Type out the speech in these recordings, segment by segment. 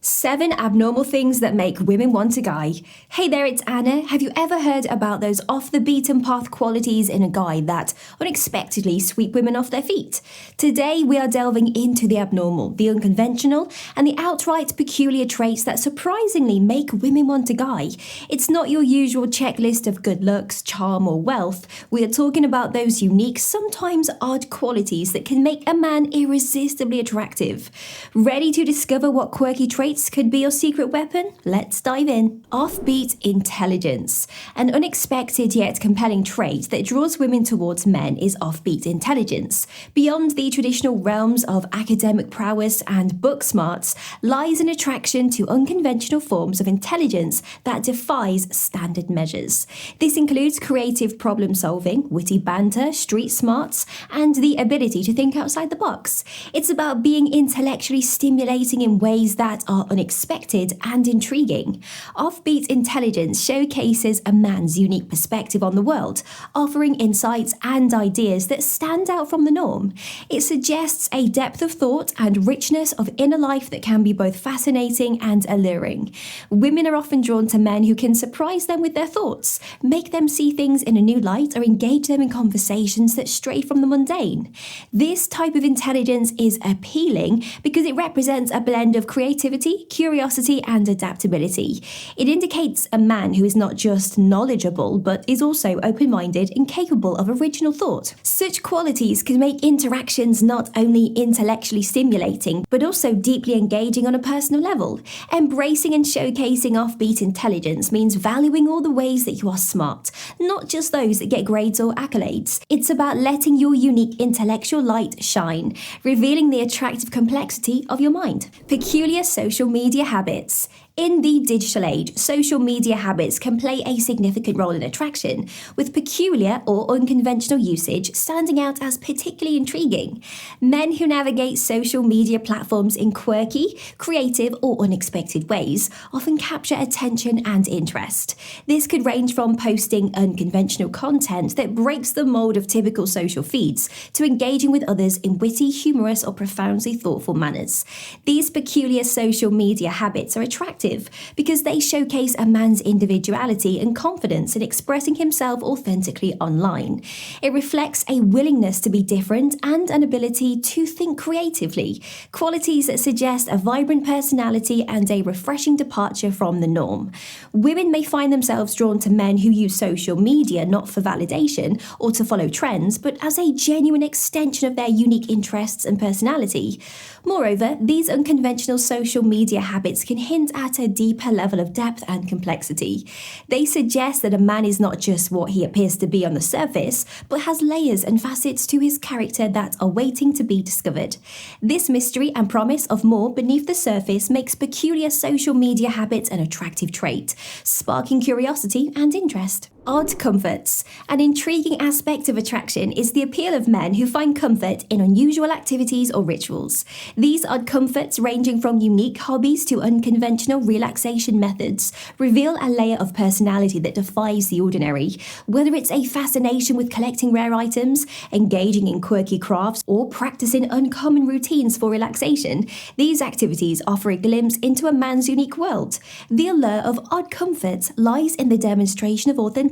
7 abnormal things that make women want a guy. Hey there, it's Anna. Have you ever heard about those off-the-beaten-path qualities in a guy that unexpectedly sweep women off their feet? Today, we are delving into the abnormal, the unconventional, and the outright peculiar traits that surprisingly make women want a guy. It's not your usual checklist of good looks, charm, or wealth. We are talking about those unique, sometimes odd qualities that can make a man irresistibly attractive. Ready to discover what quirky traits could be your secret weapon? Let's dive in. Offbeat intelligence. An unexpected yet compelling trait that draws women towards men is offbeat intelligence. Beyond the traditional realms of academic prowess and book smarts lies an attraction to unconventional forms of intelligence that defies standard measures. This includes creative problem solving, witty banter, street smarts, and the ability to think outside the box. It's about being intellectually stimulating in ways that are unexpected and intriguing. Offbeat intelligence showcases a man's unique perspective on the world, offering insights and ideas that stand out from the norm. It suggests a depth of thought and richness of inner life that can be both fascinating and alluring. Women are often drawn to men who can surprise them with their thoughts, make them see things in a new light, or engage them in conversations that stray from the mundane. This type of intelligence is appealing because it represents a blend of creativity, curiosity, and adaptability. It indicates a man who is not just knowledgeable, but is also open-minded and capable of original thought. Such qualities can make interactions not only intellectually stimulating, but also deeply engaging on a personal level. Embracing and showcasing offbeat intelligence means valuing all the ways that you are smart, not just those that get grades or accolades. It's about letting your unique intellectual light shine, revealing the attractive complexity of your mind. Peculiar social media habits. In the digital age, social media habits can play a significant role in attraction, with peculiar or unconventional usage standing out as particularly intriguing. Men who navigate social media platforms in quirky, creative, or unexpected ways often capture attention and interest. This could range from posting unconventional content that breaks the mold of typical social feeds to engaging with others in witty, humorous, or profoundly thoughtful manners. These peculiar social media habits are attractive because they showcase a man's individuality and confidence in expressing himself authentically online. It reflects a willingness to be different and an ability to think creatively, qualities that suggest a vibrant personality and a refreshing departure from the norm. Women may find themselves drawn to men who use social media not for validation or to follow trends, but as a genuine extension of their unique interests and personality. Moreover, these unconventional social media habits can hint at a deeper level of depth and complexity. They suggest that a man is not just what he appears to be on the surface, but has layers and facets to his character that are waiting to be discovered. This mystery and promise of more beneath the surface makes peculiar social media habits an attractive trait, sparking curiosity and interest. Odd comforts. An intriguing aspect of attraction is the appeal of men who find comfort in unusual activities or rituals. These odd comforts, ranging from unique hobbies to unconventional relaxation methods, reveal a layer of personality that defies the ordinary. Whether it's a fascination with collecting rare items, engaging in quirky crafts, or practicing uncommon routines for relaxation, these activities offer a glimpse into a man's unique world. The allure of odd comforts lies in the demonstration of authenticity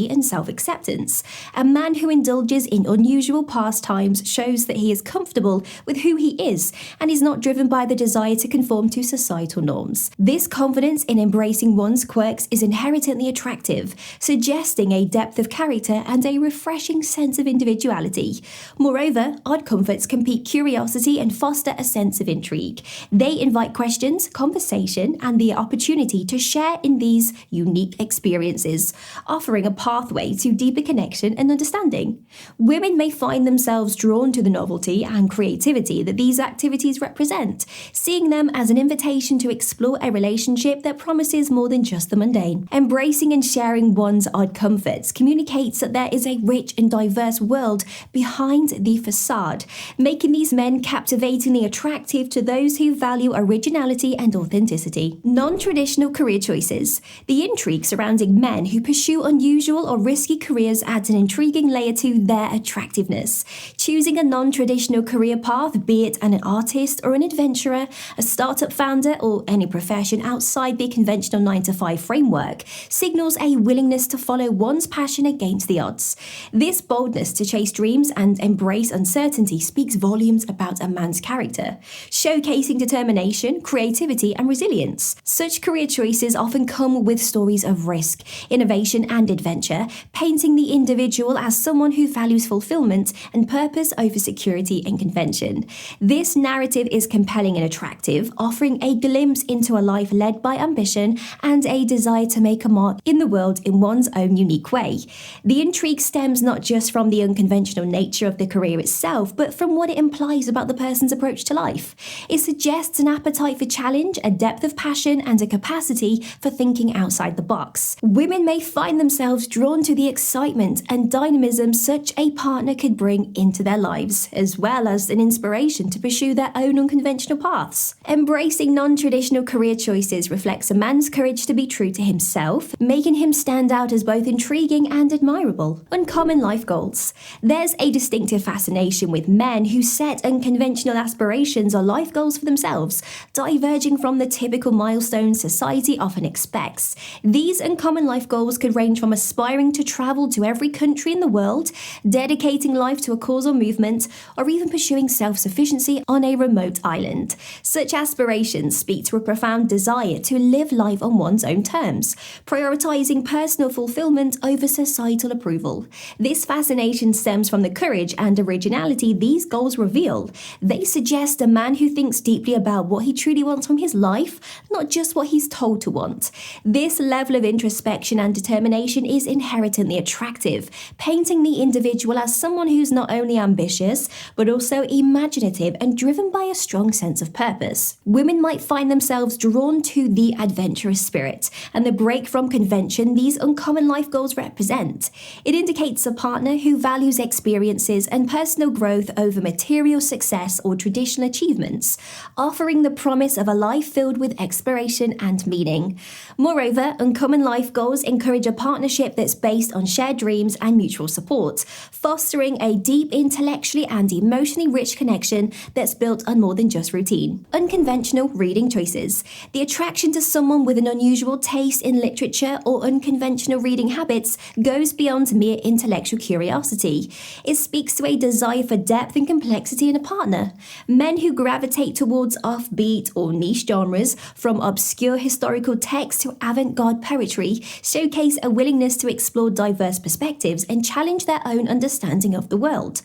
and self-acceptance. A man who indulges in unusual pastimes shows that he is comfortable with who he is and is not driven by the desire to conform to societal norms. This confidence in embracing one's quirks is inherently attractive, suggesting a depth of character and a refreshing sense of individuality. Moreover, odd comforts can pique curiosity and foster a sense of intrigue. They invite questions, conversation, and the opportunity to share in these unique experiences, offering a pathway to deeper connection and understanding. Women may find themselves drawn to the novelty and creativity that these activities represent, seeing them as an invitation to explore a relationship that promises more than just the mundane. Embracing and sharing one's odd comforts communicates that there is a rich and diverse world behind the facade, making these men captivatingly attractive to those who value originality and authenticity. Non-traditional career choices. The intrigue surrounding men who pursue unusual or risky careers adds an intriguing layer to their attractiveness. Choosing a non-traditional career path, be it an artist or an adventurer, a startup founder, or any profession outside the conventional 9-to-5 framework, signals a willingness to follow one's passion against the odds. This boldness to chase dreams and embrace uncertainty speaks volumes about a man's character, showcasing determination, creativity, and resilience. Such career choices often come with stories of risk, innovation, and adventure, painting the individual as someone who values fulfillment and purpose over security and convention. This narrative is compelling and attractive, offering a glimpse into a life led by ambition and a desire to make a mark in the world in one's own unique way. The intrigue stems not just from the unconventional nature of the career itself, but from what it implies about the person's approach to life. It suggests an appetite for challenge, a depth of passion, and a capacity for thinking outside the box. Women may find themselves drawn to the excitement and dynamism such a partner could bring into their lives, as well as an inspiration to pursue their own unconventional paths. Embracing non-traditional career choices reflects a man's courage to be true to himself, making him stand out as both intriguing and admirable. Uncommon life goals. There's a distinctive fascination with men who set unconventional aspirations or life goals for themselves, diverging from the typical milestones society often expects. These uncommon life goals could range from aspiring to travel to every country in the world, dedicating life to a cause or movement, or even pursuing self-sufficiency on a remote island. Such aspirations speak to a profound desire to live life on one's own terms, prioritizing personal fulfillment over societal approval. This fascination stems from the courage and originality these goals reveal. They suggest a man who thinks deeply about what he truly wants from his life, not just what he's told to want. This level of introspection and determination is inherently attractive, painting the individual as someone who's not only ambitious, but also imaginative and driven by a strong sense of purpose. Women might find themselves drawn to the adventurous spirit and the break from convention these uncommon life goals represent. It indicates a partner who values experiences and personal growth over material success or traditional achievements, offering the promise of a life filled with exploration and meaning. Moreover, uncommon life goals encourage a partnership that's based on shared dreams and mutual support, fostering a deep intellectually and emotionally rich connection that's built on more than just routine. Unconventional reading choices. The attraction to someone with an unusual taste in literature or unconventional reading habits goes beyond mere intellectual curiosity. It speaks to a desire for depth and complexity in a partner. Men who gravitate towards offbeat or niche genres, from obscure historical texts to avant-garde poetry, showcase a willingness to explore diverse perspectives and challenge their own understanding of the world.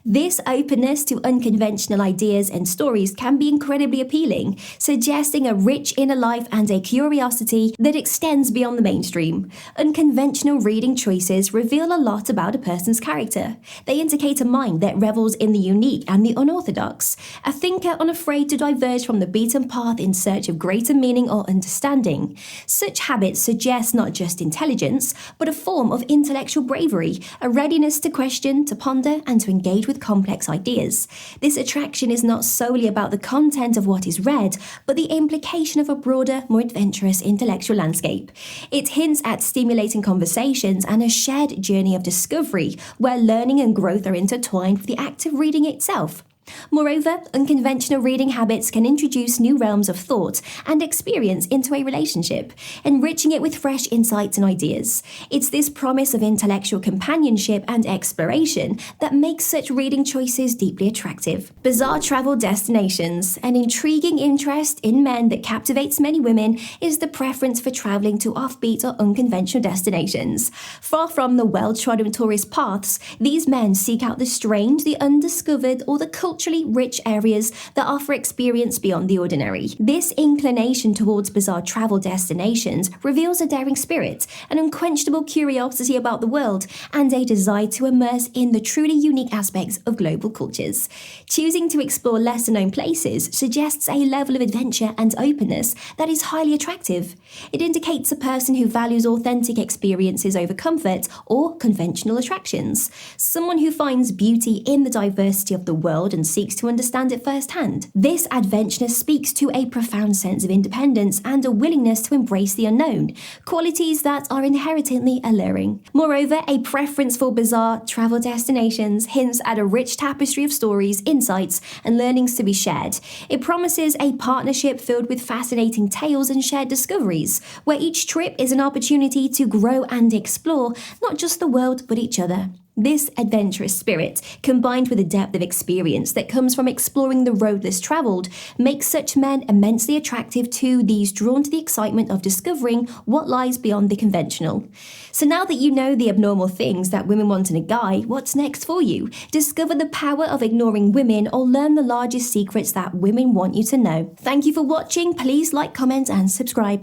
This openness to unconventional ideas and stories can be incredibly appealing, suggesting a rich inner life and a curiosity that extends beyond the mainstream. Unconventional reading choices reveal a lot about a person's character. They indicate a mind that revels in the unique and the unorthodox, a thinker unafraid to diverge from the beaten path in search of greater meaning or understanding. Such habits suggest not just intelligence, but a form of intellectual bravery, a readiness to question, to ponder, and to engage with complex ideas. This attraction is not solely about the content of what is read, but the implication of a broader, more adventurous intellectual landscape. It hints at stimulating conversations and a shared journey of discovery, where learning and growth are intertwined with the act of reading itself. Moreover, unconventional reading habits can introduce new realms of thought and experience into a relationship, enriching it with fresh insights and ideas. It's this promise of intellectual companionship and exploration that makes such reading choices deeply attractive. Bizarre travel destinations. An intriguing interest in men that captivates many women is the preference for traveling to offbeat or unconventional destinations. Far from the well-trodden tourist paths, these men seek out the strange, the undiscovered, or the culturally rich areas that offer experience beyond the ordinary. This inclination towards bizarre travel destinations reveals a daring spirit, an unquenchable curiosity about the world, and a desire to immerse in the truly unique aspects of global cultures. Choosing to explore lesser-known places suggests a level of adventure and openness that is highly attractive. It indicates a person who values authentic experiences over comfort or conventional attractions, someone who finds beauty in the diversity of the world and and seeks to understand it firsthand. This adventurous speaks to a profound sense of independence and a willingness to embrace the unknown, qualities that are inherently alluring. Moreover, a preference for bizarre travel destinations hints at a rich tapestry of stories, insights, and learnings to be shared. It promises a partnership filled with fascinating tales and shared discoveries, where each trip is an opportunity to grow and explore not just the world but each other. This adventurous spirit, combined with a depth of experience that comes from exploring the road less travelled, makes such men immensely attractive to those drawn to the excitement of discovering what lies beyond the conventional. So now that you know the abnormal things that women want in a guy, what's next for you? Discover the power of ignoring women or learn the largest secrets that women want you to know. Thank you for watching. Please like, comment, and subscribe.